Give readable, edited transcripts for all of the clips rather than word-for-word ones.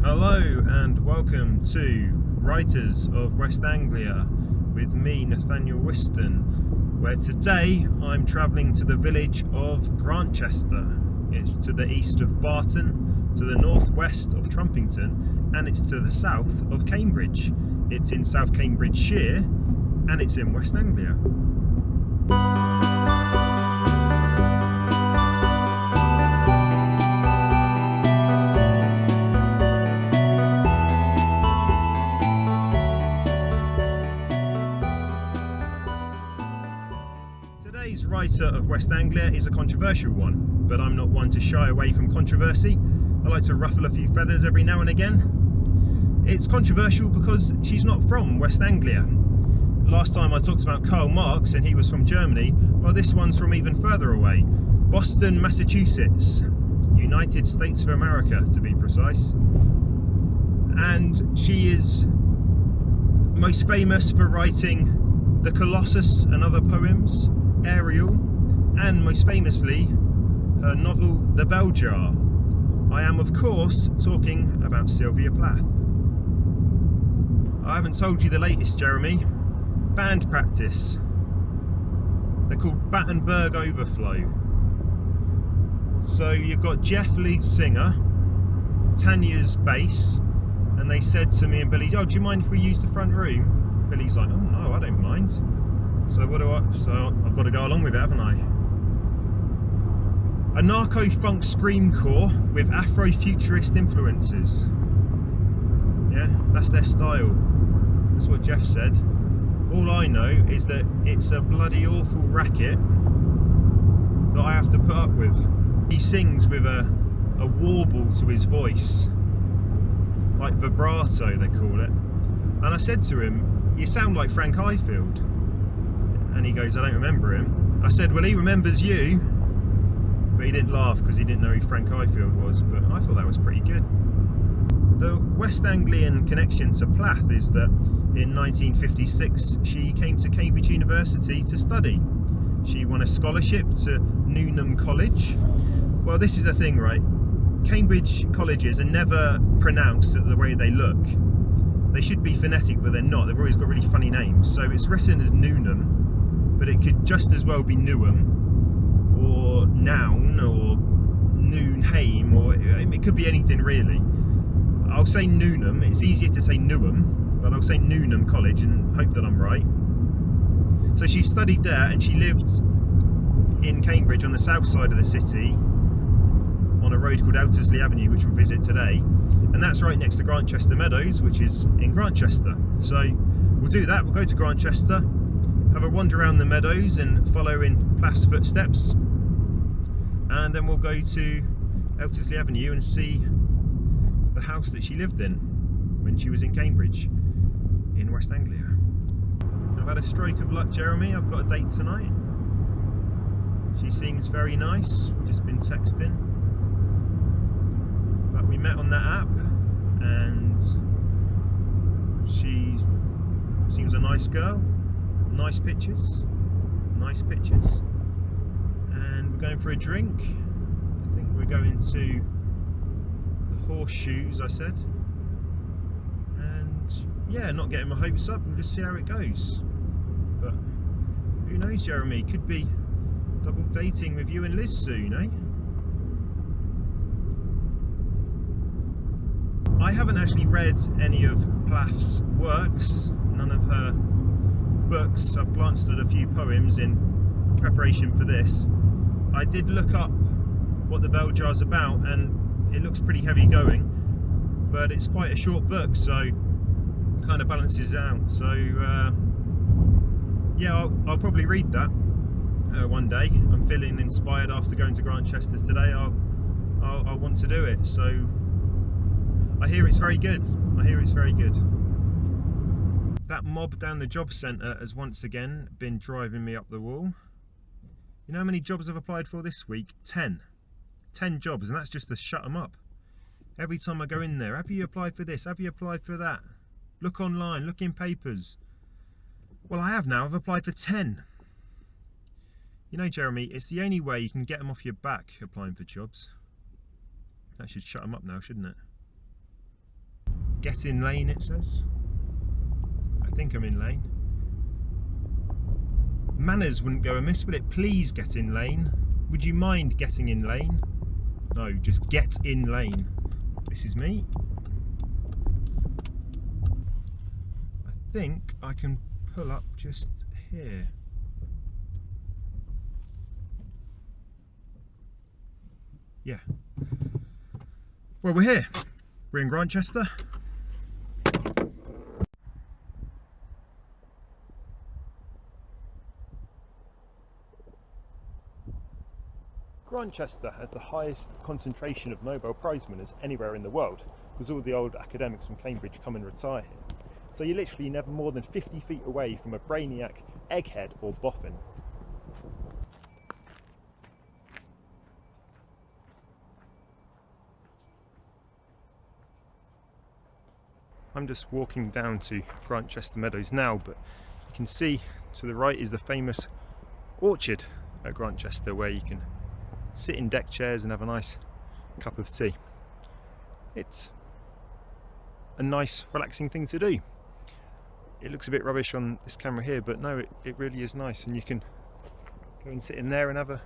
Hello and welcome to Writers of West Anglia with me, Nathaniel Whiston, where today I'm travelling to the village of Grantchester. It's to the east of Barton, to the northwest of Trumpington, and it's to the south of Cambridge. It's in South Cambridgeshire and it's in West Anglia. Today's writer of West Anglia is a controversial one, but I'm not one to shy away from controversy. I like to ruffle a few feathers every now and again. It's controversial because she's not from West Anglia. Last time I talked about Karl Marx and he was from Germany. Well, this one's from even further away. Boston, Massachusetts, United States of America to be precise. And she is most famous for writing The Colossus and Other Poems, Ariel, and most famously her novel The Bell Jar. I am of course talking about Sylvia Plath. I haven't told you the latest, Jeremy. Band practice. They're called Battenberg Overflow. So you've got Jeff, lead singer, Tanya's bass, and they said to me and Billy, "Oh, do you mind if we use the front room?" Billy's like, "Oh no, I don't mind." So I've got to go along with it, haven't I? A narco-funk screamcore with Afro-futurist influences. Yeah, that's their style. That's what Jeff said. All I know is that it's a bloody awful racket that I have to put up with. He sings with a warble to his voice, like vibrato they call it. And I said to him, "You sound like Frank Highfield." And he goes, "I don't remember him." I said, "Well, he remembers you." But he didn't laugh because he didn't know who Frank Highfield was, but I thought that was pretty good. The West Anglian connection to Plath is that in 1956 she came to Cambridge University to study. She won a scholarship to Newnham College. Well, this is the thing, right? Cambridge colleges are never pronounced the way they look. They should be phonetic, but they're not. They've always got really funny names. So it's written as Newnham, but it could just as well be Newham, or Noun, or Noonham, or it could be anything really. I'll say Newnham. It's easier to say Newham, but I'll say Newnham College and hope that I'm right. So she studied there, and she lived in Cambridge on the south side of the city on a road called Eltersley Avenue, which we'll visit today, and that's right next to Grantchester Meadows, which is in Grantchester. So we'll do that. We'll go to Grantchester, have a wander around the meadows and follow in Plath's footsteps, and then we'll go to Eltersley Avenue and see the house that she lived in when she was in Cambridge in West Anglia. I've had a stroke of luck, Jeremy. I've got a date tonight. She seems very nice. We've just been texting, but we met on that app, and she seems a nice girl. Nice pictures, and we're going for a drink. I think we're going to the Horseshoes, I said, and yeah, not getting my hopes up. We'll just see how it goes, but who knows, Jeremy, could be double dating with you and Liz soon, eh? I haven't actually read any of Plath's works, none of her books. I've glanced at a few poems in preparation for this. I did look up what The Bell Jar's about, and it looks pretty heavy going, but it's quite a short book, so it kind of balances it out. So yeah, I'll probably read that one day. I'm feeling inspired after going to Grantchester today. I'll want to do it. So I hear it's very good. That mob down the job centre has once again been driving me up the wall. You know how many jobs I've applied for this week? 10 jobs, and that's just to shut them up. Every time I go in there, have you applied for this? Have you applied for that? Look online, look in papers. Well, I have now. I've applied for 10. You know, Jeremy, it's the only way you can get them off your back, applying for jobs. That should shut them up now, shouldn't it? Get in lane, it says. I think I'm in lane. Manners wouldn't go amiss, would it? Please get in lane. Would you mind getting in lane? No, just get in lane. This is me. I think I can pull up just here. Yeah. Well, we're here. We're in Grantchester. Grantchester has the highest concentration of Nobel Prize winners anywhere in the world, because all the old academics from Cambridge come and retire here. So you're literally never more than 50 feet away from a brainiac, egghead or boffin. I'm just walking down to Grantchester Meadows now, but you can see to the right is the famous orchard at Grantchester, where you can sit in deck chairs and have a nice cup of tea. It's a nice, relaxing thing to do. It looks a bit rubbish on this camera here, but no, it really is nice, and you can go and sit in there and have a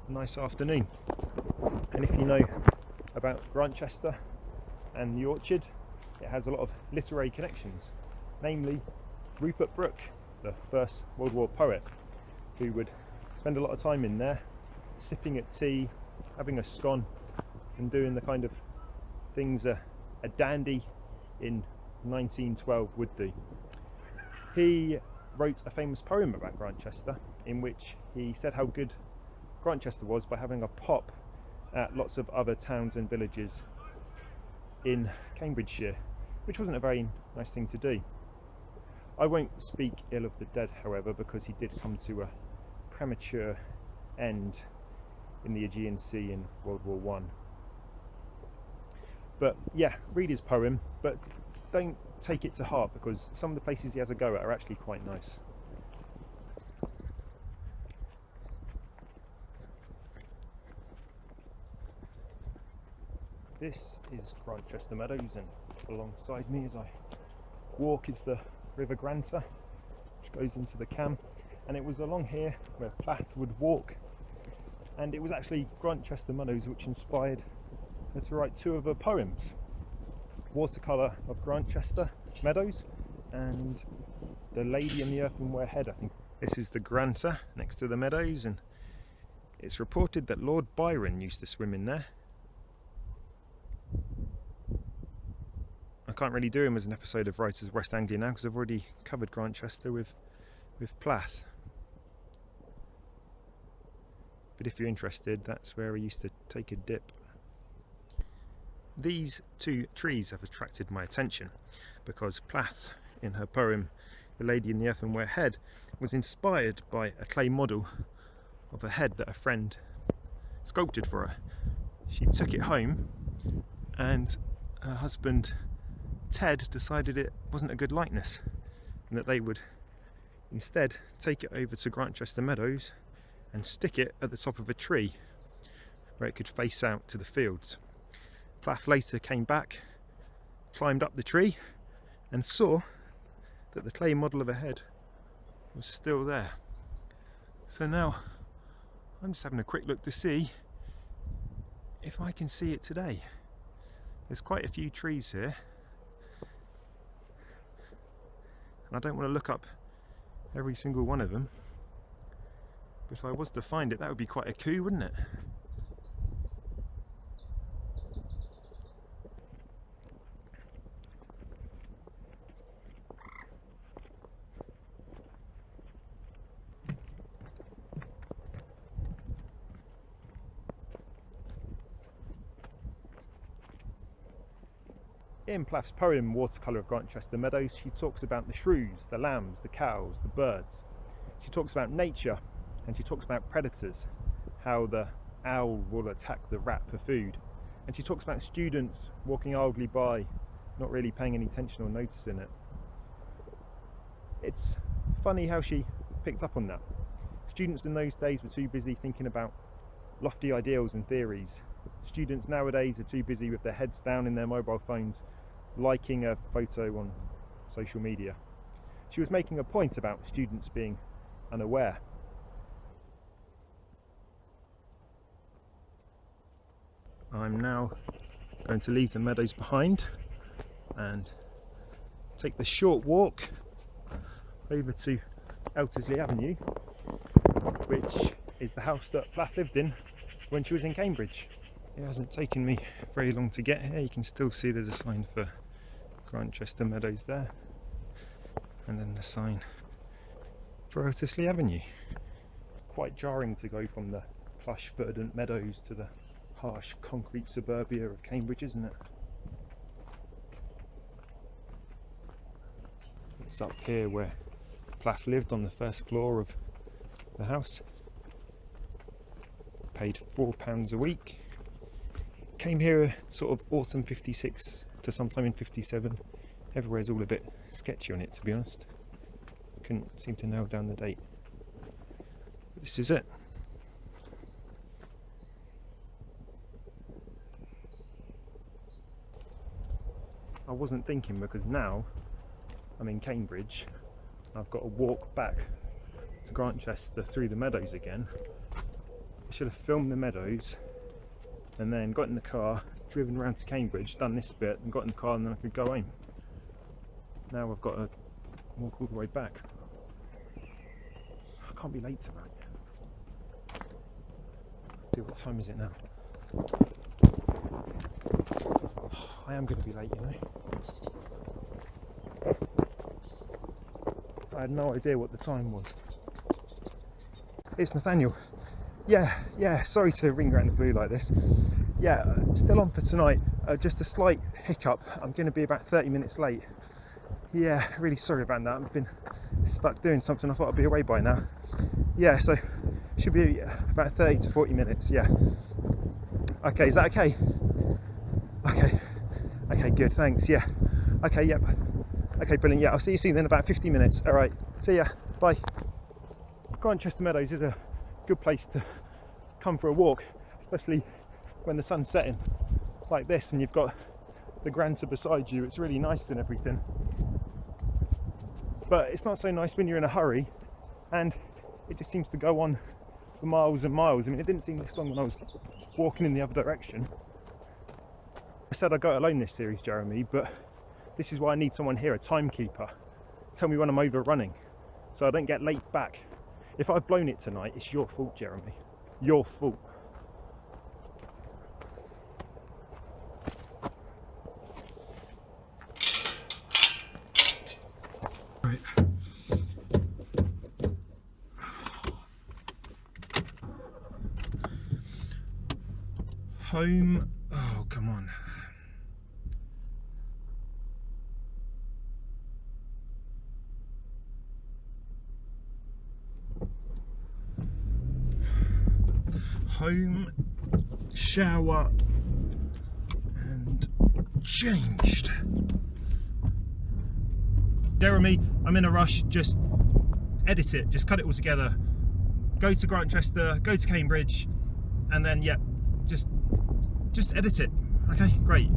nice afternoon. And if you know about Grantchester and the orchard, it has a lot of literary connections, namely Rupert Brooke, the first World War poet, who would spend a lot of time in there, sipping at tea, having a scone, and doing the kind of things a dandy in 1912 would do. He wrote a famous poem about Grantchester, in which he said how good Grantchester was by having a pop at lots of other towns and villages in Cambridgeshire, which wasn't a very nice thing to do. I won't speak ill of the dead, however, because he did come to a premature end in the Aegean Sea in World War I. But yeah, read his poem, but don't take it to heart, because some of the places he has a go at are actually quite nice. This is Grantchester Meadows, and alongside me as I walk is the River Granter, which goes into the Cam, and it was along here where Plath would walk, and it was actually Grantchester Meadows which inspired her to write two of her poems, Watercolour of Grantchester Meadows and The Lady in the Earthenware Head, I think. This is the Granter next to the meadows, and it's reported that Lord Byron used to swim in there. I can't really do him as an episode of Writers West Anglia now, because I've already covered Grantchester with Plath. But if you're interested, that's where I used to take a dip. These two trees have attracted my attention, because Plath, in her poem The Lady in the Earthenware Head, was inspired by a clay model of a head that a friend sculpted for her. She took it home, and her husband Ted decided it wasn't a good likeness, and that they would instead take it over to Grantchester Meadows and stick it at the top of a tree where it could face out to the fields. Plath later came back, climbed up the tree, and saw that the clay model of a head was still there. So now I'm just having a quick look to see if I can see it today. There's quite a few trees here, and I don't want to look up every single one of them, but if I was to find it, that would be quite a coup, wouldn't it? In Plath's poem Watercolour of Grantchester Meadows, she talks about the shrews, the lambs, the cows, the birds. She talks about nature, and she talks about predators, how the owl will attack the rat for food. And she talks about students walking idly by, not really paying any attention or noticing it. It's funny how she picked up on that. Students in those days were too busy thinking about lofty ideals and theories. Students nowadays are too busy with their heads down in their mobile phones, liking a photo on social media. She was making a point about students being unaware. I'm now going to leave the meadows behind and take the short walk over to Eltersley Avenue, which is the house that Plath lived in when she was in Cambridge. It hasn't taken me very long to get here. You can still see there's a sign for Grantchester Meadows there, and then the sign for Eltersley Avenue. Quite jarring to go from the plush verdant meadows to the harsh concrete suburbia of Cambridge, isn't it? It's up here where Plath lived, on the first floor of the house. Paid £4 a week. Came here sort of autumn 56 to sometime in 57. Everywhere's all a bit sketchy on it, to be honest. Couldn't seem to nail down the date. But this is it. I wasn't thinking, because now I'm in Cambridge. I've got to walk back to Grantchester through the meadows again. I should have filmed the meadows and then got in the car, driven around to Cambridge, done this bit and got in the car, and then I could go home. Now I've got to walk all the way back. I can't be late tonight. See, what time is it now? I am going to be late, you know. I had no idea what the time was. It's Nathaniel. Yeah, sorry to ring around the blue like this. Yeah, still on for tonight. Just a slight hiccup. I'm going to be about 30 minutes late. Yeah, really sorry about that. I've been stuck doing something. I thought I'd be away by now. Yeah, so should be about 30 to 40 minutes, yeah. Okay, is that okay? Okay, good, thanks, yeah. Okay, yep. Okay, brilliant, yeah, I'll see you soon in about 50 minutes. All right, see ya, bye. Grantchester Meadows is a good place to come for a walk, especially when the sun's setting like this and you've got the Granta beside you. It's really nice and everything. But it's not so nice when you're in a hurry, and it just seems to go on for miles and miles. I mean, it didn't seem this long when I was walking in the other direction. I said I'd go alone this series, Jeremy, but this is why I need someone here, a timekeeper. Tell me when I'm overrunning, so I don't get late back. If I've blown it tonight, it's your fault, Jeremy. Your fault. Right. Home. Oh, come on. Home, shower, and changed. Jeremy, I'm in a rush. Just edit it, just cut it all together. Go to Grantchester, go to Cambridge, and then just edit it. Okay, great.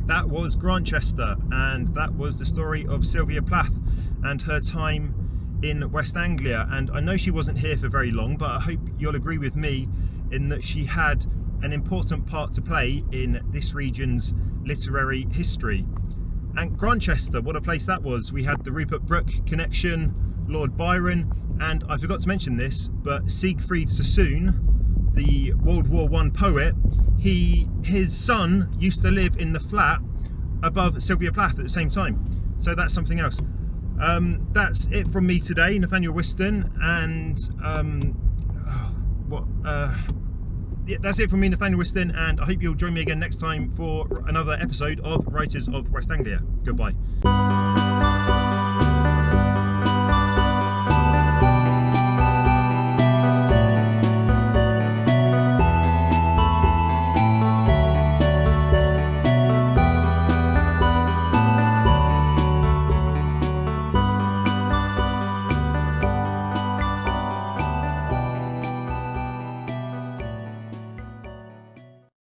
That was Grantchester, and that was the story of Sylvia Plath and her time in West Anglia. And I know she wasn't here for very long, but I hope you'll agree with me in that she had an important part to play in this region's literary history. And Grantchester, what a place that was. We had the Rupert Brooke connection, Lord Byron, and I forgot to mention this, but Siegfried Sassoon, the World War I poet, his son used to live in the flat above Sylvia Plath at the same time. So that's something else. That's it from me today, Nathaniel Whiston, and that's it from me, Nathaniel Whiston, and I hope you'll join me again next time for another episode of Writers of West Anglia. Goodbye.